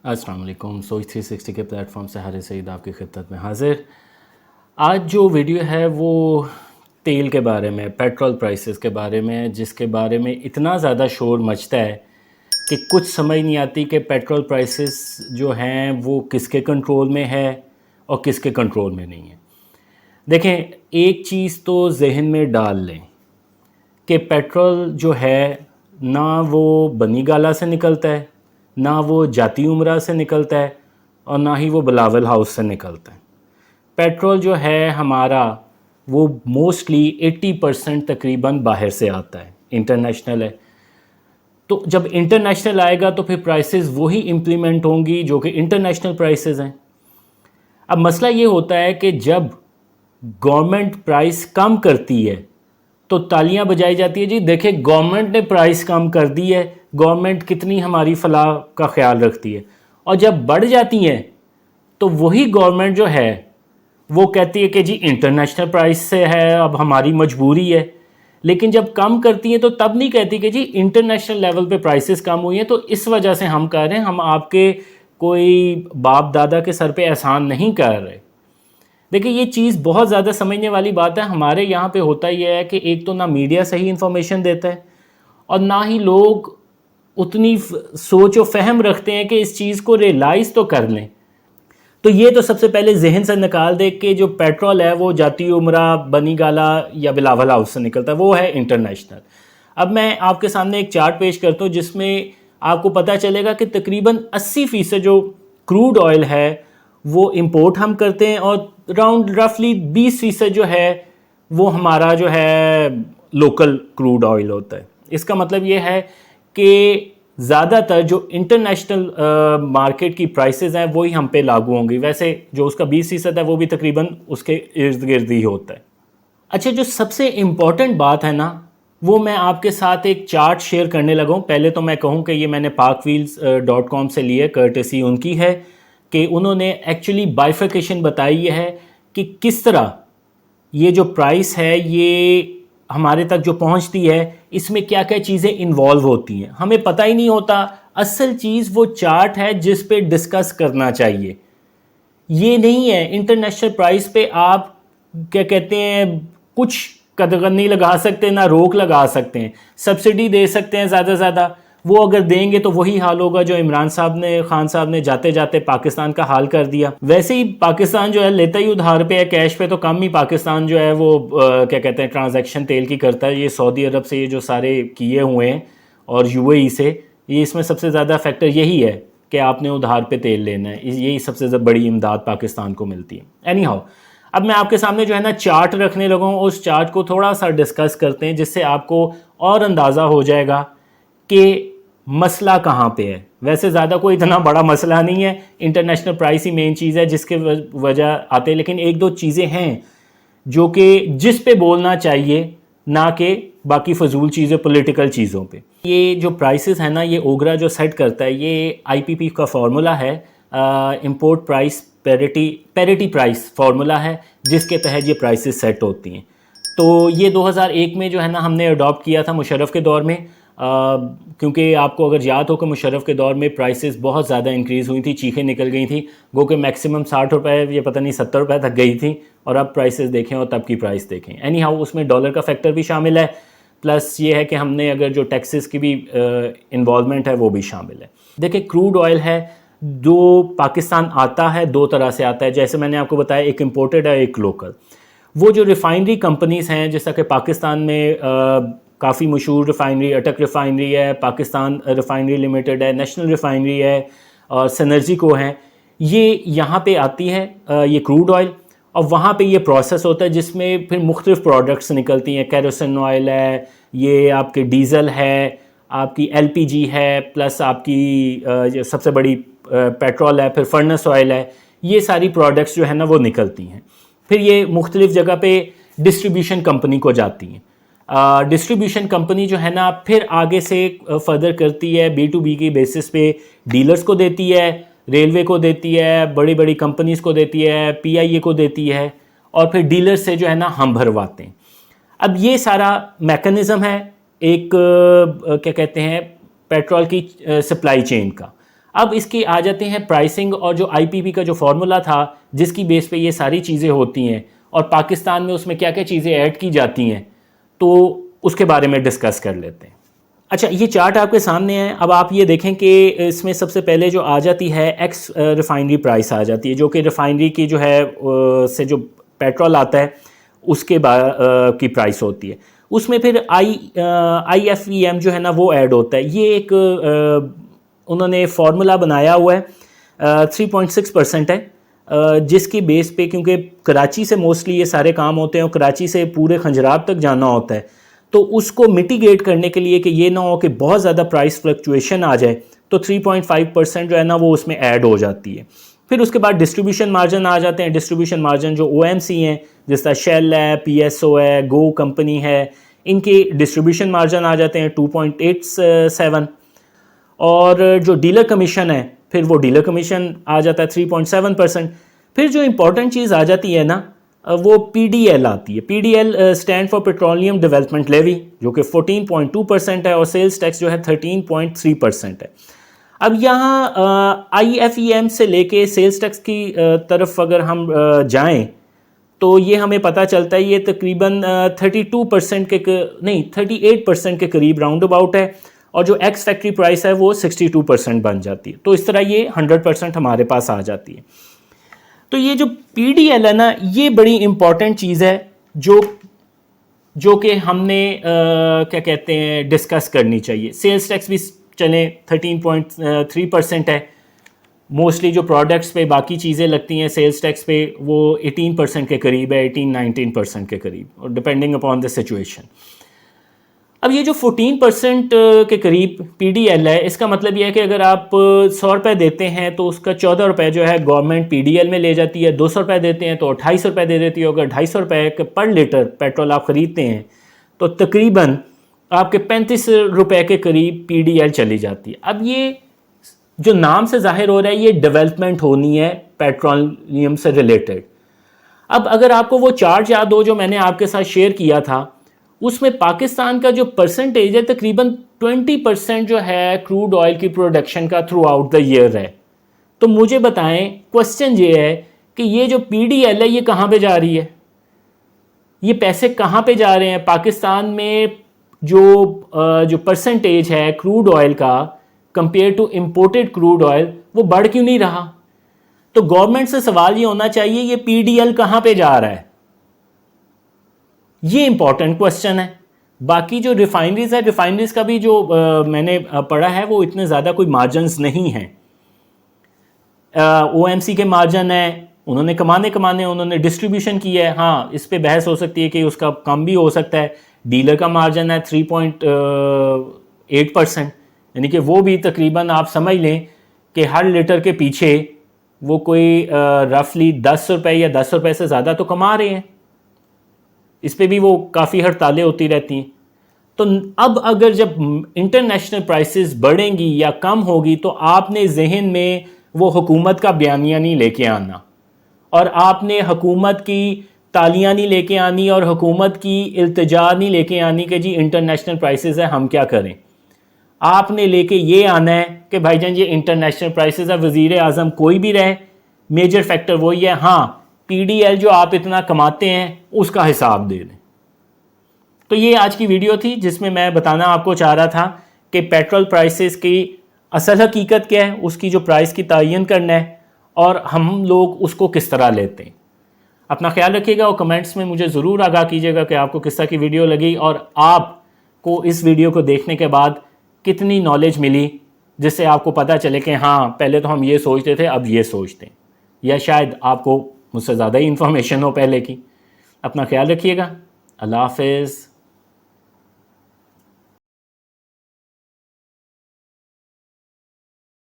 अस्सलाम वालेकुम। सोच 360 के प्लेटफॉर्म से हारिस सईद आपकी खिदमत में हाज़िर। आज जो वीडियो है वो तेल के बारे में, पेट्रोल प्राइसेस के बारे में, जिसके बारे में इतना ज़्यादा शोर मचता है कि कुछ समझ नहीं आती कि पेट्रोल प्राइसेस जो हैं वो किसके कंट्रोल में है और किसके कंट्रोल में नहीं है। देखें, एक चीज़ तो जहन में डाल लें कि पेट्रोल जो है ना वो बनी गाला से निकलता है, ना वो जाती उमरा से निकलता है और ना ही वो बिलावल हाउस से निकलता है। पेट्रोल जो है हमारा वो मोस्टली 80% तकरीबन बाहर से आता है, इंटरनेशनल है। तो जब इंटरनेशनल आएगा तो फिर प्राइसेस वही इम्प्लीमेंट होंगी जो कि इंटरनेशनल प्राइसेस हैं। अब मसला ये होता है कि जब गवर्नमेंट प्राइस कम करती है तो तालियां बजाई जाती है, जी देखें गवर्नमेंट ने प्राइस कम कर दी है, गवर्नमेंट कितनी हमारी फलाह का ख्याल रखती है। और जब बढ़ जाती हैं तो वही गवर्नमेंट जो है वो कहती है कि जी इंटरनेशनल प्राइस से है, अब हमारी मजबूरी है। लेकिन जब कम करती है तो तब नहीं कहती कि जी इंटरनेशनल लेवल पे प्राइसेस कम हुई हैं तो इस वजह से हम कह रहे हैं, हम आपके कोई बाप दादा के सर पे एहसान नहीं कर रहे। देखिए, ये चीज़ बहुत ज़्यादा समझने वाली बात है। हमारे यहाँ पे होता ही है कि एक तो ना मीडिया सही इन्फॉर्मेशन देता है और ना ही लोग उतनी सोच और फहम रखते हैं कि इस चीज़ को रियलाइज़ तो कर लें। तो ये तो सबसे पहले जहन से निकाल दे कि जो पेट्रोल है वो जाती उमरा, बनी गाला या बिलावल हाउस से निकलता है, वो है इंटरनेशनल। अब मैं आपके सामने एक चार्ट पेश करता हूँ जिसमें आपको पता चलेगा कि तकरीबन 80% जो क्रूड ऑयल है वो इंपोर्ट हम करते हैं और राउंड रफली 20% जो है वो हमारा जो है लोकल क्रूड ऑयल होता है। इसका मतलब ये है कि ज़्यादातर जो इंटरनेशनल मार्केट की प्राइसेस हैं वही हम पे लागू होंगी। वैसे जो उसका 20% है वो भी तकरीबन उसके इर्द गिर्द ही होता है। अच्छा, जो सबसे इम्पॉर्टेंट बात है ना, वो मैं आपके साथ एक चार्ट शेयर करने लगा हूँ। पहले तो मैं कहूँ कि ये मैंने parkwheels.com से लिए, कर्टेसी उनकी है कि उन्होंने एक्चुअली बाइफिकेशन बताई है कि किस तरह ये जो प्राइस है ये हमारे तक जो पहुंचती है इसमें क्या क्या चीज़ें इन्वॉल्व होती हैं। हमें पता ही नहीं होता। असल चीज़ वो चार्ट है जिस पे डिस्कस करना चाहिए। ये नहीं है इंटरनेशनल प्राइस पे आप क्या कहते हैं कुछ कदगन नहीं लगा सकते, ना रोक लगा सकते हैं। सब्सिडी दे सकते हैं ज़्यादा से ज़्यादा, वो अगर देंगे तो वही हाल होगा जो इमरान साहब ने, खान साहब ने जाते जाते पाकिस्तान का हाल कर दिया। वैसे ही पाकिस्तान जो है लेता ही उधार पे है, कैश पे तो कम ही पाकिस्तान जो है वो क्या कहते हैं ट्रांजैक्शन तेल की करता है। ये सऊदी अरब से ये जो सारे किए हुए हैं और यूएई से, ये इसमें सबसे ज़्यादा फैक्टर यही है कि आपने उधार पे तेल लेना है। यही सबसे बड़ी इमदाद पाकिस्तान को मिलती है। एनी हाउ, अब मैं आपके सामने जो है ना चार्ट रखने लगा हूँ, उस चार्ट को थोड़ा सा डिस्कस करते हैं जिससे आपको और अंदाज़ा हो जाएगा कि मसला कहाँ पे है। वैसे ज़्यादा कोई इतना बड़ा मसला नहीं है, इंटरनेशनल प्राइस ही मेन चीज़ है जिसके वजह आते हैं। लेकिन एक दो चीज़ें हैं जो कि जिस पे बोलना चाहिए, ना कि बाकी फजूल चीज़ें, पॉलिटिकल चीज़ों पे। ये जो प्राइसेस है ना, ये ओगरा जो सेट करता है, ये आईपीपी का फार्मूला है, import price parity price formula है जिसके तहत ये प्राइसेस सेट होती हैं। तो ये 2001 में जो है ना हमने अडॉप्ट किया था मुशर्रफ के दौर में, क्योंकि आपको अगर याद हो कि मुशर्रफ के दौर में प्राइसेस बहुत ज़्यादा इंक्रीज़ हुई थी, चीखें निकल गई थी, गो कि मैक्सिमम 60 रुपये, ये पता नहीं 70 रुपये तक गई थी। और अब प्राइसेस देखें और तब की प्राइस देखें। एनी हाउ, उसमें डॉलर का फैक्टर भी शामिल है, प्लस ये है कि हमने अगर जो टैक्सेस की भी इन्वॉल्वमेंट है वो भी शामिल है। देखिए, क्रूड ऑयल है जो पाकिस्तान आता है दो तरह से आता है, जैसे मैंने आपको बताया, एक इम्पोर्टेड है, एक लोकल। वो जो रिफाइनरी कंपनीज़ हैं, जैसा कि पाकिस्तान में काफ़ी मशहूर रिफाइनरी अटक रिफाइनरी है, पाकिस्तान रिफाइनरी लिमिटेड है, नेशनल रिफाइनरी है और सनर्जी को है, ये यहाँ पे आती है ये क्रूड ऑयल। और वहाँ पे ये प्रोसेस होता है जिसमें फिर मुख्तलिफ प्रोडक्ट्स निकलती हैं। कैरोसिन ऑयल है, ये आपके डीज़ल है, आपकी एलपीजी है, प्लस आपकी सबसे बड़ी पेट्रोल है, फिर फर्नेस ऑयल है। ये सारी प्रोडक्ट्स जो है ना वो निकलती हैं। फिर ये मुख्तलिफ जगह पे डिस्ट्रीब्यूशन कंपनी को जाती हैं। डिस्ट्रीब्यूशन कंपनी जो है ना फिर आगे से फर्दर करती है, B2B की बेसिस पे डीलर्स को देती है, रेलवे को देती है, बड़ी बड़ी कंपनीज़ को देती है, PIA को देती है, और फिर डीलर्स से जो है ना हम भरवाते हैं। अब ये सारा मैकेनिज़्म है एक क्या कहते हैं पेट्रोल की सप्लाई चेन का। अब इसके आ जाते हैं प्राइसिंग और जो आईपीपी का जो फार्मूला था जिसकी बेस पे ये सारी चीज़ें होती हैं और पाकिस्तान में उसमें क्या क्या चीज़ें ऐड की जाती हैं, तो उसके बारे में डिस्कस कर लेते हैं। अच्छा, ये चार्ट आपके सामने है। अब आप ये देखें कि इसमें सबसे पहले जो आ जाती है एक्स रिफाइनरी प्राइस आ जाती है, जो कि रिफाइनरी की जो है से जो पेट्रोल आता है उसके की प्राइस होती है। उसमें फिर IFEM जो है ना वो ऐड होता है। ये एक उन्होंने फार्मूला बनाया हुआ है, 3.6% है, जिसकी बेस पे, क्योंकि कराची से मोस्टली ये सारे काम होते हैं और कराची से पूरे खंजराब तक जाना होता है, तो उसको मिटिगेट करने के लिए कि ये ना हो कि बहुत ज़्यादा प्राइस फ्लक्चुएशन आ जाए, तो 3.5% जो है ना वो उसमें ऐड हो जाती है। फिर उसके बाद डिस्ट्रीब्यूशन मार्जिन आ जाते हैं। डिस्ट्रीब्यूशन मार्जिन जो OMC हैं, जिस तरह शेल है, PSO है, गो कंपनी है, इनके डिस्ट्रीब्यूशन मार्जिन आ जाते हैं 2.87। और जो डीलर कमीशन है, फिर वो डीलर कमीशन आ जाता है 3.7%। फिर जो इंपॉर्टेंट चीज़ आ जाती है ना वो PDL आती है। PDL stand for petroleum development levy, जो कि 14.2% है, और सेल्स टैक्स जो है 13.3% है। अब यहाँ IFEM से लेके सेल्स टैक्स की तरफ अगर हम जाएं तो ये हमें पता चलता है ये तकरीबन 32% नहीं 38% के करीब राउंड अबाउट है, और जो एक्स फैक्ट्री प्राइस है वो 62% बन जाती है। तो इस तरह ये 100% हमारे पास आ जाती है। तो ये जो PDL है ना, ये बड़ी इंपॉर्टेंट चीज़ है जो कि हमने क्या कहते हैं डिस्कस करनी चाहिए। सेल्स टैक्स भी चले 13.3% है। मोस्टली जो प्रोडक्ट्स पे बाकी चीज़ें लगती हैं सेल्स टैक्स पे वो 18% के करीब है, 18-19% के करीब, और डिपेंडिंग अपॉन द सिचुएशन। अब ये जो 14% के करीब PDL है, इसका मतलब ये है कि अगर आप 100 रुपये देते हैं तो उसका 14 रुपये जो है गवर्नमेंट PDL में ले जाती है। 200 रुपये देते हैं तो 28 रुपये दे देती है। अगर 250 रुपये के पर लीटर पेट्रोल आप ख़रीदते हैं तो तकरीबन आपके 35 रुपये के करीब PDL चली जाती है। अब ये जो नाम से जाहिर हो रहा है ये डेवलपमेंट होनी है पेट्रोलियम से रिलेटेड। अब अगर आपको वो चार्ट याद हो जो मैंने आपके साथ शेयर किया था, उसमें पाकिस्तान का जो परसेंटेज है तकरीबन 20% जो है क्रूड ऑयल की प्रोडक्शन का थ्रू आउट द ईयर है। तो मुझे बताएं, क्वेश्चन ये है कि ये जो PDL है ये कहाँ पे जा रही है, ये पैसे कहाँ पे जा रहे हैं? पाकिस्तान में जो परसेंटेज है क्रूड ऑयल का compare to imported crude oil वो बढ़ क्यों नहीं रहा? तो गवर्नमेंट से सवाल ये होना चाहिए ये PDL कहाँ पे जा रहा है, ये इंपॉर्टेंट क्वेश्चन है। बाकी जो रिफाइनरीज है, रिफाइनरीज का भी जो मैंने पढ़ा है वो इतने ज़्यादा कोई मार्जिनस नहीं हैं। OMC के मार्जिन है, उन्होंने कमाने उन्होंने डिस्ट्रीब्यूशन किया है। हाँ, इस पे बहस हो सकती है कि उसका कम भी हो सकता है। डीलर का मार्जिन है 3.8%, यानी कि वो भी तकरीबन आप समझ लें कि हर लीटर के पीछे वो कोई रफली 10 रुपये या 10 रुपये से ज़्यादा तो कमा रहे हैं। इस पे भी वो काफ़ी हड़तालें होती रहती हैं। तो अब अगर जब इंटरनेशनल प्राइसेस बढ़ेंगी या कम होगी तो आपने जहन में वो हुकूमत का बयानिया नहीं लेके आना, और आपने हुकूमत की तालियां नहीं लेके आनी, और हुकूमत की इल्तिजा नहीं लेके आनी कि जी इंटरनेशनल प्राइसेस है हम क्या करें। आपने लेके ये आना है कि भाईजान ये इंटरनेशनल प्राइसेस है, वज़ीर आज़म कोई भी रहे, मेजर फैक्टर वही है, हाँ PDL जो आप इतना कमाते हैं उसका हिसाब दे दें। तो ये आज की वीडियो थी जिसमें मैं बताना आपको चाह रहा था कि पेट्रोल प्राइसेस की असल हकीकत क्या है, उसकी जो प्राइस की तयन करना है, और हम लोग उसको किस तरह लेते हैं। अपना ख्याल रखिएगा और कमेंट्स में मुझे ज़रूर आगाह कीजिएगा कि आपको किस तरह की वीडियो लगी और आपको इस वीडियो को देखने के बाद कितनी नॉलेज मिली, जिससे आपको पता चले कि हाँ पहले तो हम ये सोचते थे अब ये सोचते हैं, या शायद आपको मुझसे ज़्यादा ही इन्फॉर्मेशन हो पहले की। अपना ख्याल रखिएगा। अल्लाह हाफ़िज़।